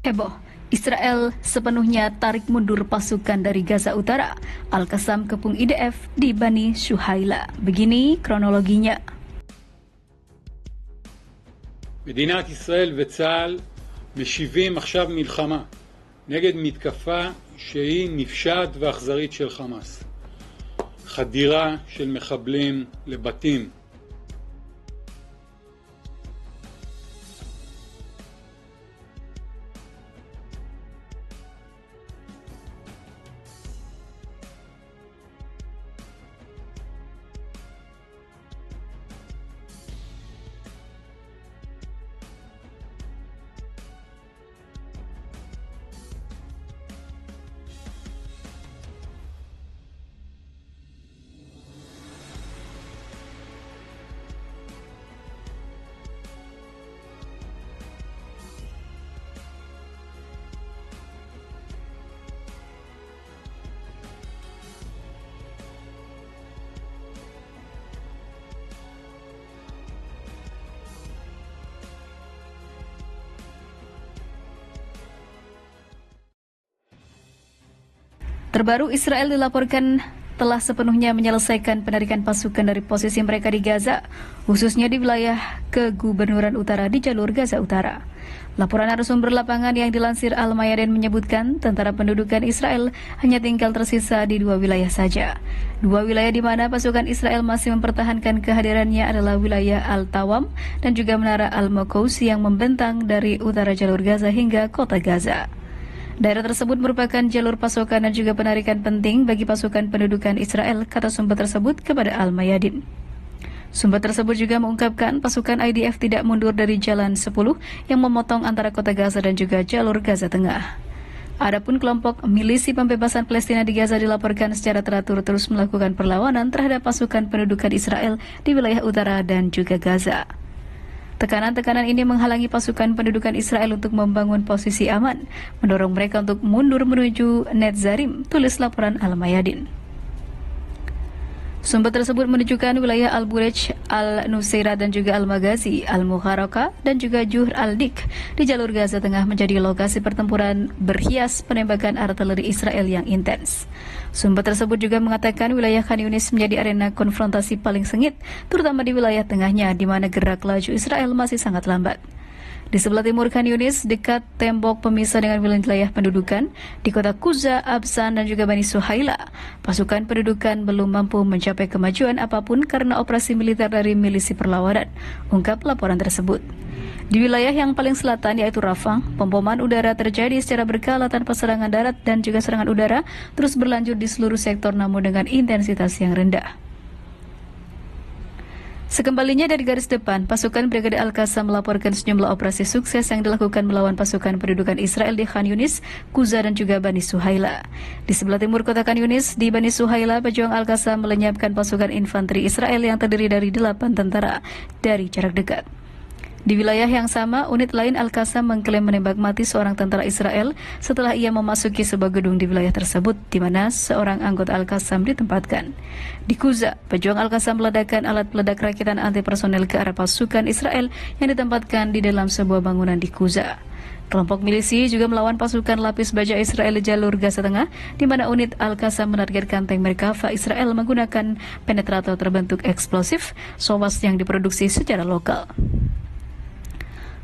Heboh, Israel sepenuhnya tarik mundur pasukan dari Gaza Utara. Al-Qassam kepung IDF di Bani Suhaila. Begini kronologinya. מדינת ישראל וצה"ל משיבים עכשיו מלחמה נגד מתקפה שהיא נפשעת ואכזרית של חמאס. חדירה של מחבלים לבתים, Terbaru, Israel dilaporkan telah sepenuhnya menyelesaikan penarikan pasukan dari posisi mereka di Gaza, khususnya di wilayah Kegubernuran Utara di jalur Gaza Utara. Laporan narasumber lapangan yang dilansir Al-Mayadin menyebutkan tentara pendudukan Israel hanya tinggal tersisa di 2 wilayah saja. 2 wilayah di mana pasukan Israel masih mempertahankan kehadirannya adalah wilayah Al-Tawam dan juga Menara Al-Makous yang membentang dari utara jalur Gaza hingga kota Gaza. Daerah tersebut merupakan jalur pasokan dan juga penarikan penting bagi pasukan pendudukan Israel, kata sumber tersebut kepada Al-Mayadin. Sumber tersebut juga mengungkapkan pasukan IDF tidak mundur dari Jalan 10 yang memotong antara kota Gaza dan juga jalur Gaza Tengah. Adapun kelompok milisi pembebasan Palestina di Gaza dilaporkan secara teratur terus melakukan perlawanan terhadap pasukan pendudukan Israel di wilayah utara dan juga Gaza. Tekanan-tekanan ini menghalangi pasukan pendudukan Israel untuk membangun posisi aman, mendorong mereka untuk mundur menuju Netzarim, tulis laporan Al-Mayadin. Sumber tersebut menunjukkan wilayah Al-Burej, Al-Nusairat dan juga Al-Maghazi, Al-Mukharaka dan juga Juhr Al-Dik di jalur Gaza Tengah menjadi lokasi pertempuran berhias penembakan artileri Israel yang intens. Sumber tersebut juga mengatakan wilayah Khan Yunis menjadi arena konfrontasi paling sengit, terutama di wilayah tengahnya di mana gerak laju Israel masih sangat lambat. Di sebelah timur Khan Yunis, dekat tembok pemisah dengan wilayah pendudukan, di kota Kuza, Absan, dan juga Bani Suhaila, pasukan pendudukan belum mampu mencapai kemajuan apapun karena operasi militer dari milisi perlawanan, ungkap laporan tersebut. Di wilayah yang paling selatan yaitu Rafah, pemboman udara terjadi secara berkala tanpa serangan darat dan juga serangan udara terus berlanjut di seluruh sektor namun dengan intensitas yang rendah. Sekembalinya dari garis depan, pasukan Brigade Al-Qassam melaporkan sejumlah operasi sukses yang dilakukan melawan pasukan pendudukan Israel di Khan Yunis, Kuza dan juga Bani Suhaila. Di sebelah timur kota Khan Yunis, di Bani Suhaila, pejuang Al-Qassam melenyapkan pasukan infanteri Israel yang terdiri dari 8 tentara dari jarak dekat. Di wilayah yang sama, unit lain Al-Qassam mengklaim menembak mati seorang tentara Israel setelah ia memasuki sebuah gedung di wilayah tersebut, di mana seorang anggota Al-Qassam ditempatkan. Di Kuza, pejuang Al-Qassam meledakkan alat peledak rakitan anti personel ke arah pasukan Israel yang ditempatkan di dalam sebuah bangunan di Kuza. Kelompok milisi juga melawan pasukan lapis baja Israel di jalur Gaza Tengah, di mana unit Al-Qassam menargetkan tank Merkava Israel menggunakan penetrator terbentuk eksplosif, SOWAS yang diproduksi secara lokal.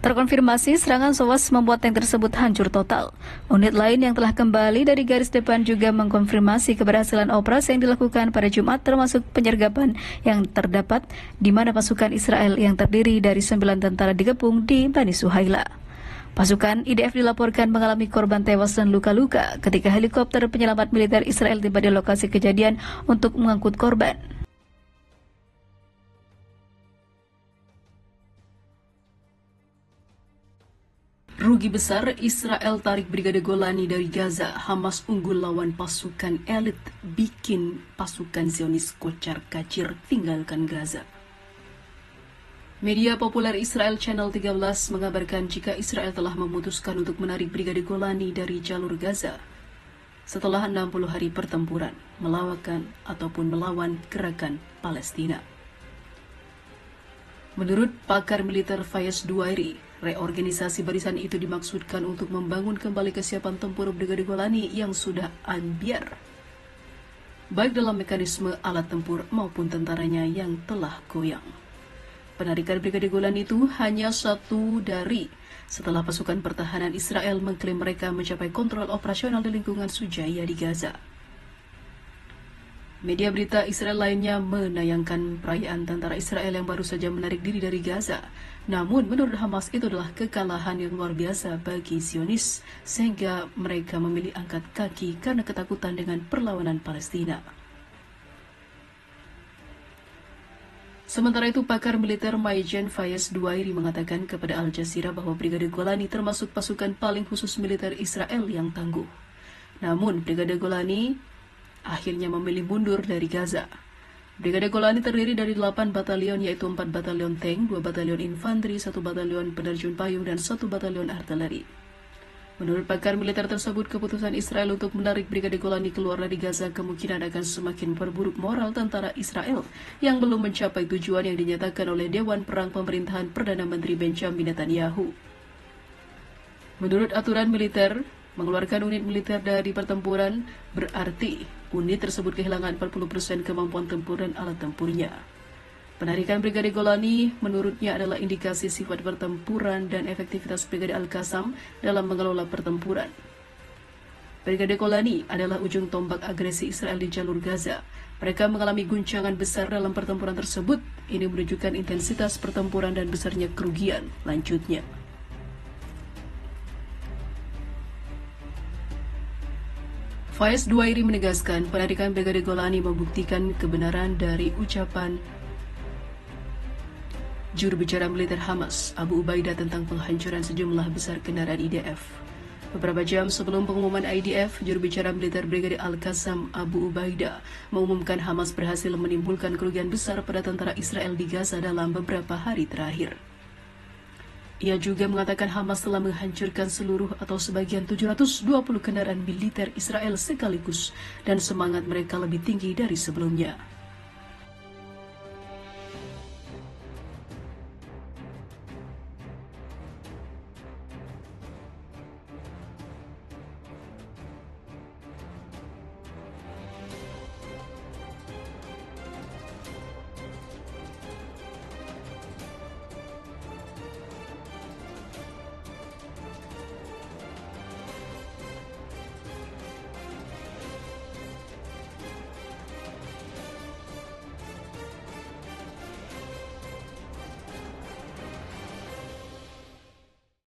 Terkonfirmasi serangan SOWAS membuat tank tersebut hancur total. Unit lain yang telah kembali dari garis depan juga mengkonfirmasi keberhasilan operasi yang dilakukan pada Jumat termasuk penyergapan yang terdapat di mana pasukan Israel yang terdiri dari 9 tentara dikepung di Bani Suhaila. Pasukan IDF dilaporkan mengalami korban tewas dan luka-luka ketika helikopter penyelamat militer Israel tiba di lokasi kejadian untuk mengangkut korban. Rugi besar, Israel tarik Brigade Golani dari Gaza. Hamas unggul lawan pasukan elit, bikin pasukan Zionis kocar kacir tinggalkan Gaza. Media populer Israel Channel 13 mengabarkan jika Israel telah memutuskan untuk menarik Brigade Golani dari jalur Gaza setelah 60 hari pertempuran melawan gerakan Palestina. Menurut pakar militer Fayez Duairi, reorganisasi barisan itu dimaksudkan untuk membangun kembali kesiapan tempur Brigade Golani yang sudah ambyar, baik dalam mekanisme alat tempur maupun tentaranya yang telah goyang. Penarikan Brigade Golani itu hanya satu dari setelah pasukan pertahanan Israel mengklaim mereka mencapai kontrol operasional di lingkungan Sujaya di Gaza. Media berita Israel lainnya menayangkan perayaan tentara Israel yang baru saja menarik diri dari Gaza. Namun menurut Hamas itu adalah kekalahan yang luar biasa bagi Zionis sehingga mereka memilih angkat kaki karena ketakutan dengan perlawanan Palestina. Sementara itu, pakar militer Majen Fayez Duairi mengatakan kepada Al Jazeera bahwa Brigade Golani termasuk pasukan paling khusus militer Israel yang tangguh. Namun, Brigade Golani akhirnya memilih mundur dari Gaza. Brigade Golani terdiri dari 8 batalion, yaitu 4 batalion tank, 2 batalion infanteri, 1 batalion penerjun payung, dan 1 batalion artileri. Menurut pakar militer tersebut, keputusan Israel untuk menarik Brigade Golani keluar dari Gaza kemungkinan akan semakin memperburuk moral tentara Israel yang belum mencapai tujuan yang dinyatakan oleh Dewan Perang Pemerintahan Perdana Menteri Benjamin Netanyahu. Menurut aturan militer, mengeluarkan unit militer dari pertempuran berarti unit tersebut kehilangan 40% kemampuan tempur dan alat tempurnya. Penarikan Brigade Golani menurutnya adalah indikasi sifat pertempuran dan efektivitas Brigade Al-Qassam dalam mengelola pertempuran. Brigade Golani adalah ujung tombak agresi Israel di jalur Gaza. Mereka mengalami guncangan besar dalam pertempuran tersebut. Ini menunjukkan intensitas pertempuran dan besarnya kerugian. Lanjutnya, Fayez Duairi menegaskan penarikan Brigade Golani membuktikan kebenaran dari ucapan juru bicara militer Hamas, Abu Ubaidah, tentang penghancuran sejumlah besar kendaraan IDF. Beberapa jam sebelum pengumuman IDF, juru bicara militer Brigade Al-Qassam, Abu Ubaidah, mengumumkan Hamas berhasil menimbulkan kerugian besar pada tentara Israel di Gaza dalam beberapa hari terakhir. Ia juga mengatakan Hamas telah menghancurkan seluruh atau sebagian 720 kendaraan militer Israel sekaligus dan semangat mereka lebih tinggi dari sebelumnya.